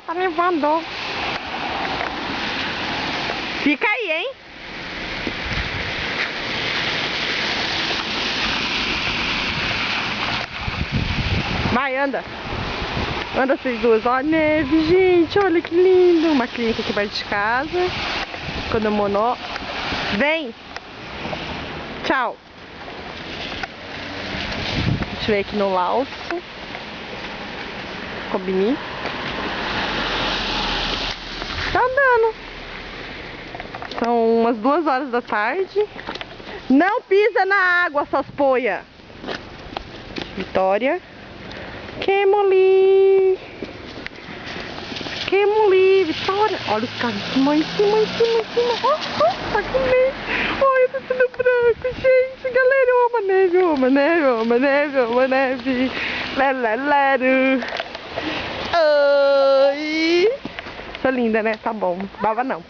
tá levando. Fica aí, hein? Vai, anda. Anda vocês duas. Ó a neve, gente. Olha que lindo. Uma clínica aqui perto de casa. Quando eu monó. Vem. Tchau. Deixa eu ver aqui no Laos. Cobini. Tá andando. São umas 2 horas da tarde. Não pisa na água, suas poias. Vitória. Kemoli. Kemoli, Vitória. Olha os carros em cima, em cima, em cima, em cima. Tá com neve. Olha, tá tudo branco, gente. Galera, eu amo a neve, eu amo a neve, eu amo a neve, eu amo a neve. Lelelero. Oi. Tá linda, né? Tá bom. Baba não.